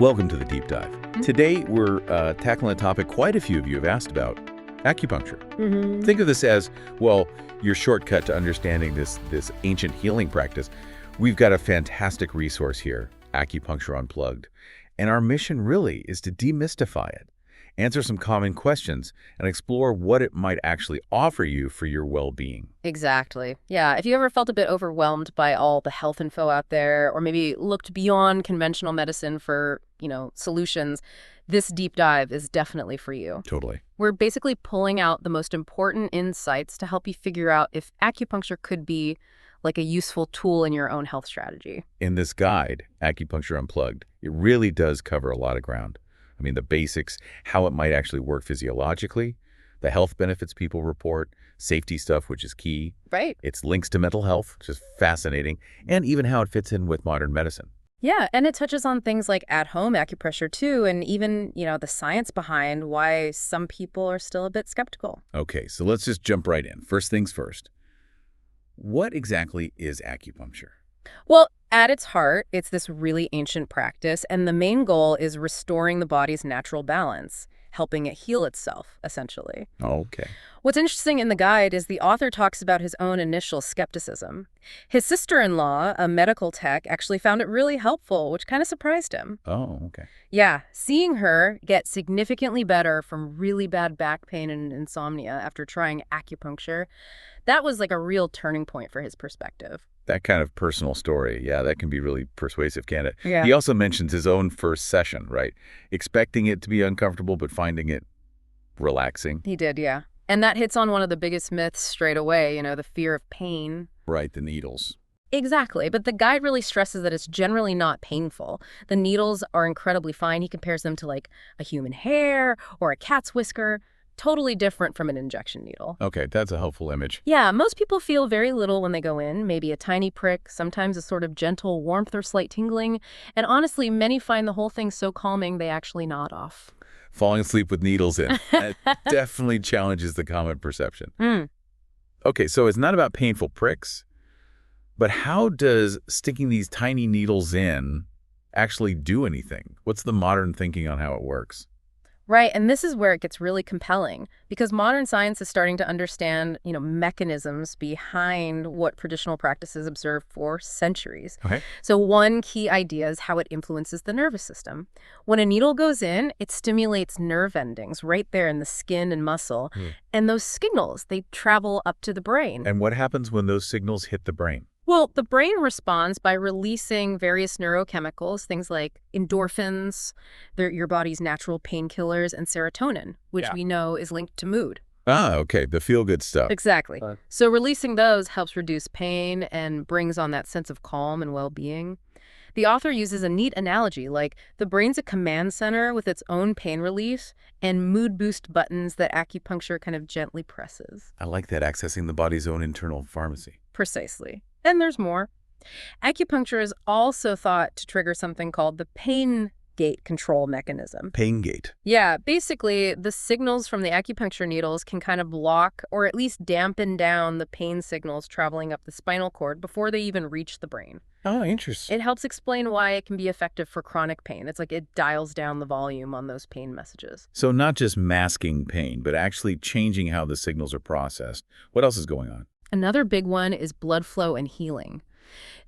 Welcome to the Deep Dive. Today, we're tackling a topic quite a few of you have asked about, acupuncture. Think of this as, well, your shortcut to understanding this ancient healing practice. We've got a fantastic resource here, Acupuncture Unplugged. And our mission really is to demystify it, answer some common questions, and explore what it might actually offer you for your well-being. Exactly. Yeah. If you ever felt a bit overwhelmed by all the health info out there, or maybe looked beyond conventional medicine for, solutions, this deep dive is definitely for you. Totally. We're basically pulling out the most important insights to help you figure out if acupuncture could be like a useful tool in your own health strategy. In this guide, Acupuncture Unplugged, it really does cover a lot of ground. I mean, the basics, how it might actually work physiologically, the health benefits people report, safety stuff, which is key. Right. Its links to mental health, which is fascinating, and even how it fits in with modern medicine. Yeah, and it touches on things like at-home acupressure too, and even, the science behind why some people are still a bit skeptical. Okay, so let's just jump right in. First things first. What exactly is acupuncture? Well, at its heart, it's this really ancient practice, and the main goal is restoring the body's natural balance, helping it heal itself, essentially. Okay. What's interesting in the guide is the author talks about his own initial skepticism. His sister-in-law, a medical tech, actually found it really helpful, which kind of surprised him. Oh, okay. Yeah, seeing her get significantly better from really bad back pain and insomnia after trying acupuncture, that was like a real turning point for his perspective. That kind of personal story, yeah, that can be really persuasive, can't it? Yeah. He also mentions his own first session, right? Expecting it to be uncomfortable, but finding it relaxing. He did, yeah. And that hits on one of the biggest myths straight away, the fear of pain. Right, the needles. Exactly, but the guide really stresses that it's generally not painful. The needles are incredibly fine. He compares them to like a human hair or a cat's whisker. Totally different from an injection needle. Okay, that's a helpful image. Yeah, most people feel very little when they go in, maybe a tiny prick, sometimes a sort of gentle warmth or slight tingling. And honestly, many find the whole thing so calming they actually nod off. Falling asleep with needles in. That definitely challenges the common perception. Okay, so it's not about painful pricks, but how does sticking these tiny needles in actually do anything? What's the modern thinking on how it works? Right, and this is where it gets really compelling because modern science is starting to understand, mechanisms behind what traditional practices observed for centuries. Okay. So one key idea is how it influences the nervous system. When a needle goes in, it stimulates nerve endings right there in the skin and muscle, and those signals, they travel up to the brain. And what happens when those signals hit the brain? Well, the brain responds by releasing various neurochemicals, things like endorphins, your body's natural painkillers, and serotonin, which we know is linked to mood. Ah, okay, the feel-good stuff. Exactly. So releasing those helps reduce pain and brings on that sense of calm and well-being. The author uses a neat analogy, like the brain's a command center with its own pain relief and mood boost buttons that acupuncture kind of gently presses. I like that, accessing the body's own internal pharmacy. Precisely. And there's more. Acupuncture is also thought to trigger something called the pain gate control mechanism. Pain gate. Yeah, basically, the signals from the acupuncture needles can kind of block or at least dampen down the pain signals traveling up the spinal cord before they even reach the brain. Oh, interesting. It helps explain why it can be effective for chronic pain. It's like it dials down the volume on those pain messages. So not just masking pain, but actually changing how the signals are processed. What else is going on? Another big one is blood flow and healing.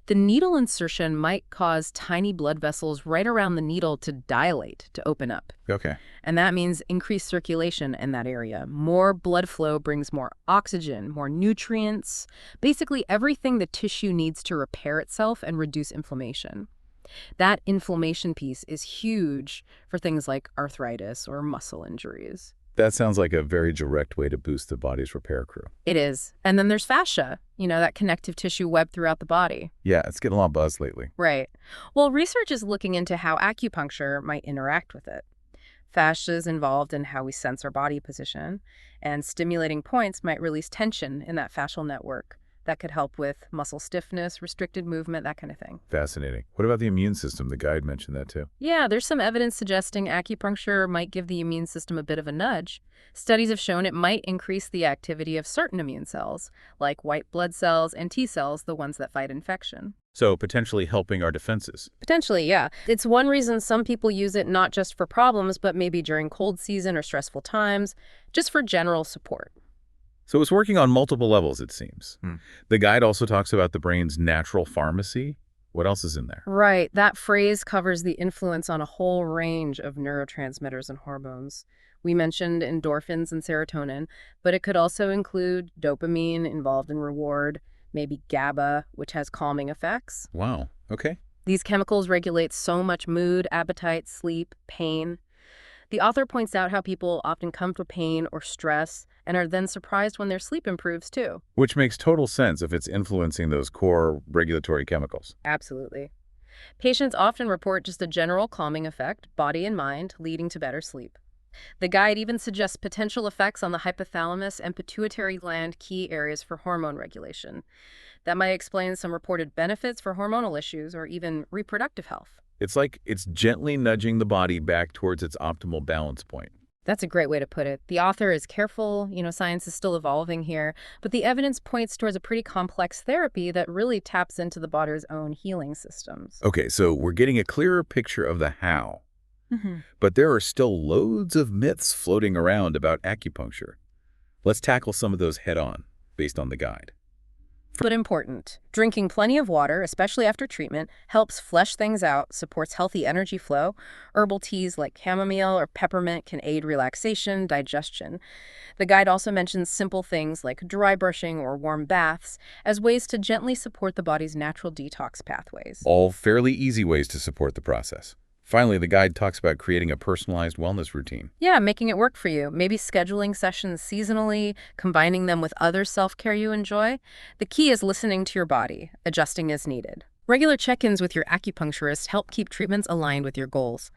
The needle insertion might cause tiny blood vessels right around the needle to dilate, to open up. Okay. And that means increased circulation in that area. More blood flow brings more oxygen, more nutrients, basically everything the tissue needs to repair itself and reduce inflammation. That inflammation piece is huge for things like arthritis or muscle injuries. That sounds like a very direct way to boost the body's repair crew. It is. And then there's fascia, that connective tissue web throughout the body. Yeah, it's getting a lot of buzz lately. Right. Well, research is looking into how acupuncture might interact with it. Fascia is involved in how we sense our body position, and stimulating points might release tension in that fascial network, that could help with muscle stiffness, restricted movement, that kind of thing. Fascinating. What about the immune system? The guide mentioned that too. Yeah, there's some evidence suggesting acupuncture might give the immune system a bit of a nudge. Studies have shown it might increase the activity of certain immune cells, like white blood cells and T cells, the ones that fight infection. So potentially helping our defenses. Potentially, yeah. It's one reason some people use it not just for problems, but maybe during cold season or stressful times, just for general support. So it's working on multiple levels, it seems. The guide also talks about the brain's natural pharmacy. What else is in there? Right. That phrase covers the influence on a whole range of neurotransmitters and hormones. We mentioned endorphins and serotonin, but it could also include dopamine involved in reward, maybe GABA, which has calming effects. Wow. Okay. These chemicals regulate so much mood, appetite, sleep, pain. The author points out how people often come for pain or stress and are then surprised when their sleep improves too. Which makes total sense if it's influencing those core regulatory chemicals. Absolutely. Patients often report just a general calming effect, body and mind, leading to better sleep. The guide even suggests potential effects on the hypothalamus and pituitary gland, key areas for hormone regulation. That might explain some reported benefits for hormonal issues or even reproductive health. It's like it's gently nudging the body back towards its optimal balance point. That's a great way to put it. The author is careful, science is still evolving here, but the evidence points towards a pretty complex therapy that really taps into the body's own healing systems. Okay, so we're getting a clearer picture of the how. But there are still loads of myths floating around about acupuncture. Let's tackle some of those head on, based on the guide. But important. Drinking plenty of water, especially after treatment, helps flesh things out, supports healthy energy flow. Herbal teas like chamomile or peppermint can aid relaxation, digestion. The guide also mentions simple things like dry brushing or warm baths as ways to gently support the body's natural detox pathways. All fairly easy ways to support the process. Finally, the guide talks about creating a personalized wellness routine. Yeah, making it work for you. Maybe scheduling sessions seasonally, combining them with other self-care you enjoy. The key is listening to your body, adjusting as needed. Regular check-ins with your acupuncturist help keep treatments aligned with your goals.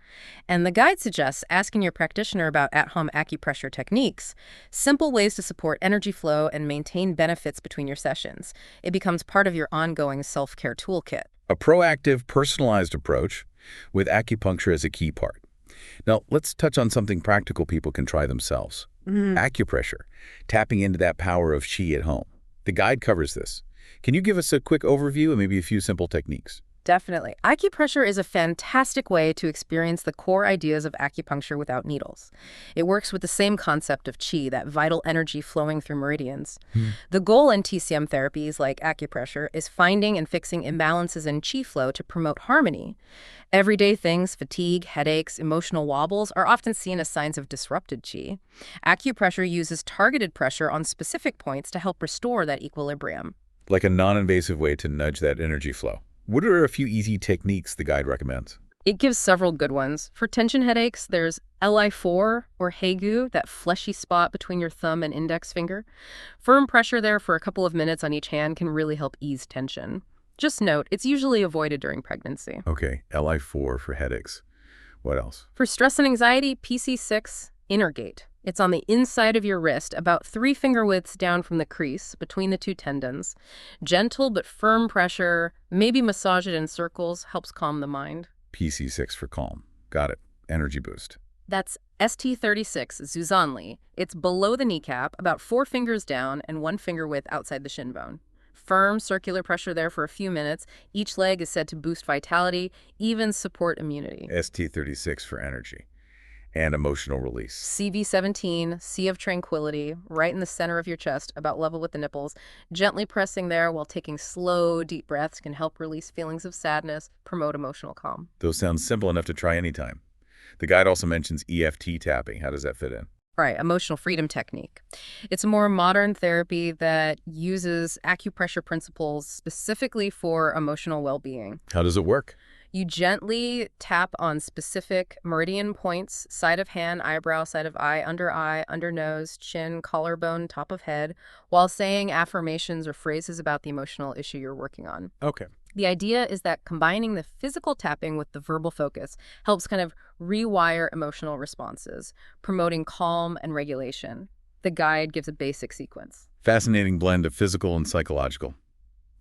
And the guide suggests asking your practitioner about at-home acupressure techniques, simple ways to support energy flow and maintain benefits between your sessions. It becomes part of your ongoing self-care toolkit. A proactive, personalized approach with acupuncture as a key part. Now, let's touch on something practical people can try themselves. Acupressure, tapping into that power of qi at home. The guide covers this. Can you give us a quick overview and maybe a few simple techniques? Definitely. Acupressure is a fantastic way to experience the core ideas of acupuncture without needles. It works with the same concept of qi, that vital energy flowing through meridians. The goal in TCM therapies like acupressure is finding and fixing imbalances in qi flow to promote harmony. Everyday things, fatigue, headaches, emotional wobbles are often seen as signs of disrupted qi. Acupressure uses targeted pressure on specific points to help restore that equilibrium. Like a non-invasive way to nudge that energy flow. What are a few easy techniques the guide recommends? It gives several good ones. For tension headaches, there's Li4 or Hegu, that fleshy spot between your thumb and index finger. Firm pressure there for a couple of minutes on each hand can really help ease tension. Just note, it's usually avoided during pregnancy. Okay, Li4 for headaches. What else? For stress and anxiety, PC6, Innergate. It's on the inside of your wrist, about 3 finger widths down from the crease, between the two tendons. Gentle but firm pressure, maybe massage it in circles, helps calm the mind. PC6 for calm. Got it. Energy boost. That's ST36, Zuzanli. It's below the kneecap, about 4 fingers down and 1 finger width outside the shin bone. Firm circular pressure there for a few minutes. Each leg is said to boost vitality, even support immunity. ST36 for energy. And emotional release. CV17, Sea of Tranquility, right in the center of your chest, about level with the nipples. Gently pressing there while taking slow, deep breaths can help release feelings of sadness, promote emotional calm. Those sound simple enough to try anytime. The guide also mentions EFT tapping. How does that fit in? Right, emotional freedom technique. It's a more modern therapy that uses acupressure principles specifically for emotional well-being. How does it work? You gently tap on specific meridian points, side of hand, eyebrow, side of eye, under nose, chin, collarbone, top of head, while saying affirmations or phrases about the emotional issue you're working on. Okay. The idea is that combining the physical tapping with the verbal focus helps kind of rewire emotional responses, promoting calm and regulation. The guide gives a basic sequence. Fascinating blend of physical and psychological.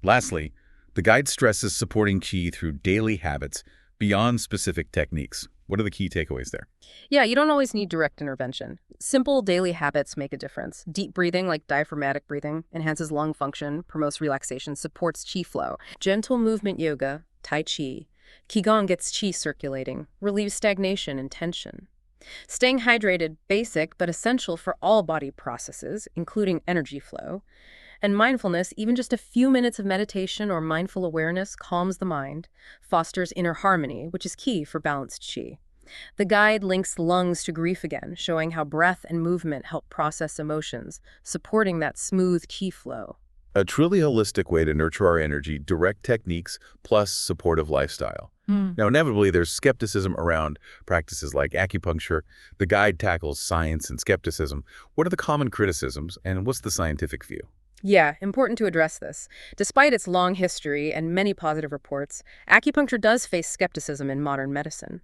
Lastly, the guide stresses supporting qi through daily habits beyond specific techniques. What are the key takeaways there? Yeah, you don't always need direct intervention. Simple daily habits make a difference. Deep breathing, like diaphragmatic breathing, enhances lung function, promotes relaxation, supports qi flow. Gentle movement yoga, tai chi, qigong gets qi circulating, relieves stagnation and tension. Staying hydrated, basic but essential for all body processes, including energy flow. And mindfulness, even just a few minutes of meditation or mindful awareness, calms the mind, fosters inner harmony, which is key for balanced qi. The guide links lungs to grief again, showing how breath and movement help process emotions, supporting that smooth qi flow. A truly holistic way to nurture our energy, direct techniques plus supportive lifestyle. Now, inevitably, there's skepticism around practices like acupuncture. The guide tackles science and skepticism. What are the common criticisms, and what's the scientific view? Yeah, important to address this. Despite its long history and many positive reports, acupuncture does face skepticism in modern medicine.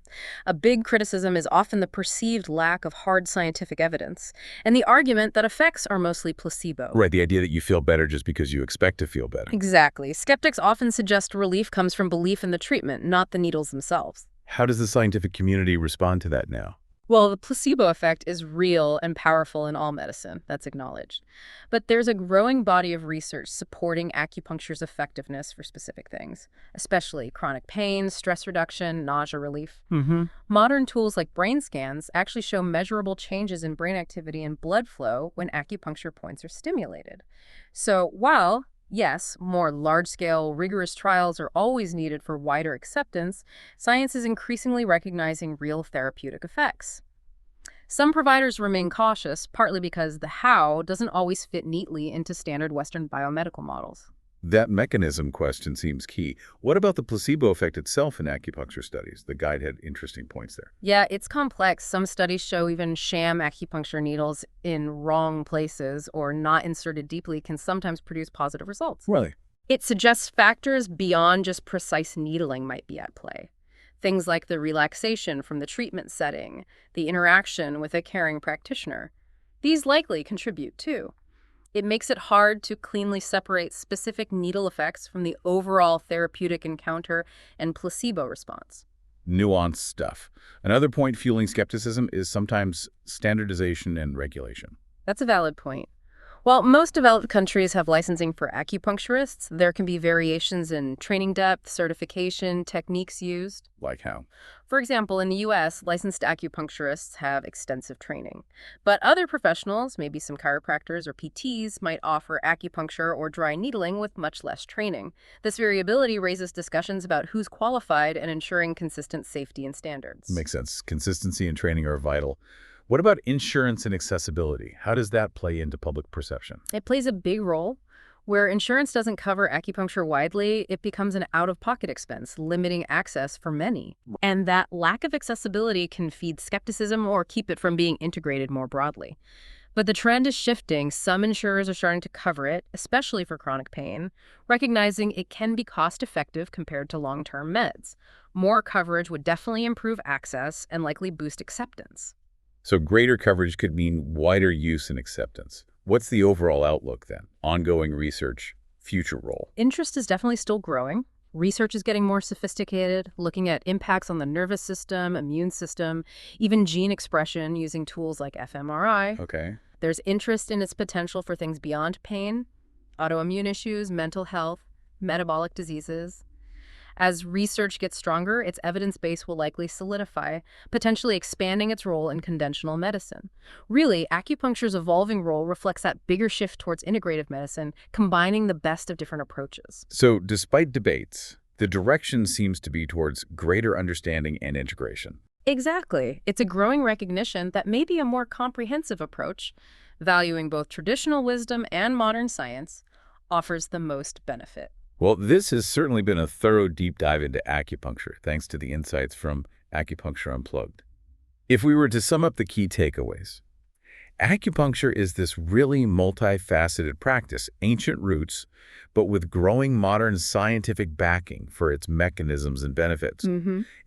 A big criticism is often the perceived lack of hard scientific evidence, and the argument that effects are mostly placebo. Right, the idea that you feel better just because you expect to feel better. Exactly. Skeptics often suggest relief comes from belief in the treatment, not the needles themselves. How does the scientific community respond to that now? Well, the placebo effect is real and powerful in all medicine, that's acknowledged. But there's a growing body of research supporting acupuncture's effectiveness for specific things, especially chronic pain, stress reduction, nausea relief. Modern tools like brain scans actually show measurable changes in brain activity and blood flow when acupuncture points are stimulated. So while, yes, more large-scale, rigorous trials are always needed for wider acceptance, science is increasingly recognizing real therapeutic effects. Some providers remain cautious, partly because the how doesn't always fit neatly into standard Western biomedical models. That mechanism question seems key. What about the placebo effect itself in acupuncture studies? The guide had interesting points there. Yeah, it's complex. Some studies show even sham acupuncture needles in wrong places or not inserted deeply can sometimes produce positive results. Really? It suggests factors beyond just precise needling might be at play. Things like the relaxation from the treatment setting, the interaction with a caring practitioner. These likely contribute too. It makes it hard to cleanly separate specific needle effects from the overall therapeutic encounter and placebo response. Nuanced stuff. Another point fueling skepticism is sometimes standardization and regulation. That's a valid point. While most developed countries have licensing for acupuncturists, there can be variations in training depth, certification, techniques used. Like how? For example, in the U.S., licensed acupuncturists have extensive training. But other professionals, maybe some chiropractors or PTs, might offer acupuncture or dry needling with much less training. This variability raises discussions about who's qualified and ensuring consistent safety and standards. Makes sense. Consistency and training are vital. What about insurance and accessibility? How does that play into public perception? It plays a big role. Where insurance doesn't cover acupuncture widely, it becomes an out-of-pocket expense, limiting access for many. And that lack of accessibility can feed skepticism or keep it from being integrated more broadly. But the trend is shifting. Some insurers are starting to cover it, especially for chronic pain, recognizing it can be cost-effective compared to long-term meds. More coverage would definitely improve access and likely boost acceptance. So greater coverage could mean wider use and acceptance. What's the overall outlook then? Ongoing research, future role? Interest is definitely still growing. Research is getting more sophisticated, looking at impacts on the nervous system, immune system, even gene expression using tools like fMRI. Okay. There's interest in its potential for things beyond pain, autoimmune issues, mental health, metabolic diseases. As research gets stronger, its evidence base will likely solidify, potentially expanding its role in conventional medicine. Really, acupuncture's evolving role reflects that bigger shift towards integrative medicine, combining the best of different approaches. So despite debates, the direction seems to be towards greater understanding and integration. Exactly. It's a growing recognition that maybe a more comprehensive approach, valuing both traditional wisdom and modern science, offers the most benefit. Well, this has certainly been a thorough deep dive into acupuncture, thanks to the insights from Acupuncture Unplugged. If we were to sum up the key takeaways, acupuncture is this really multifaceted practice, ancient roots, but with growing modern scientific backing for its mechanisms and benefits.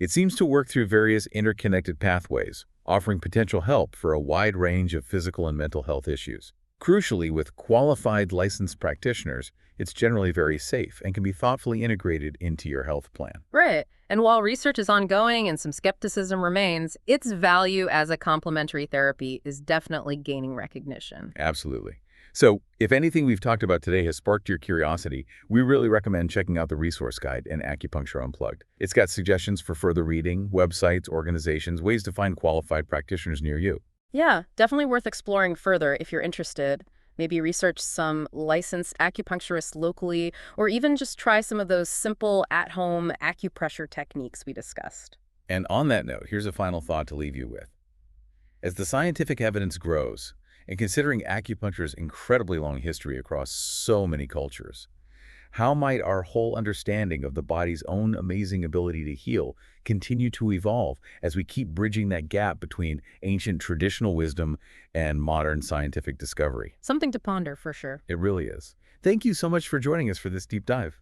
It seems to work through various interconnected pathways, offering potential help for a wide range of physical and mental health issues. Crucially, with qualified licensed practitioners, it's generally very safe and can be thoughtfully integrated into your health plan. Right. And while research is ongoing and some skepticism remains, its value as a complementary therapy is definitely gaining recognition. Absolutely. So, if anything we've talked about today has sparked your curiosity, we really recommend checking out the resource guide and Acupuncture Unplugged. It's got suggestions for further reading, websites, organizations, ways to find qualified practitioners near you. Yeah, definitely worth exploring further if you're interested. Maybe research some licensed acupuncturists locally, or even just try some of those simple at-home acupressure techniques we discussed. And on that note, here's a final thought to leave you with. As the scientific evidence grows, and considering acupuncture's incredibly long history across so many cultures, how might our whole understanding of the body's own amazing ability to heal continue to evolve as we keep bridging that gap between ancient traditional wisdom and modern scientific discovery? Something to ponder for sure. It really is. Thank you so much for joining us for this deep dive.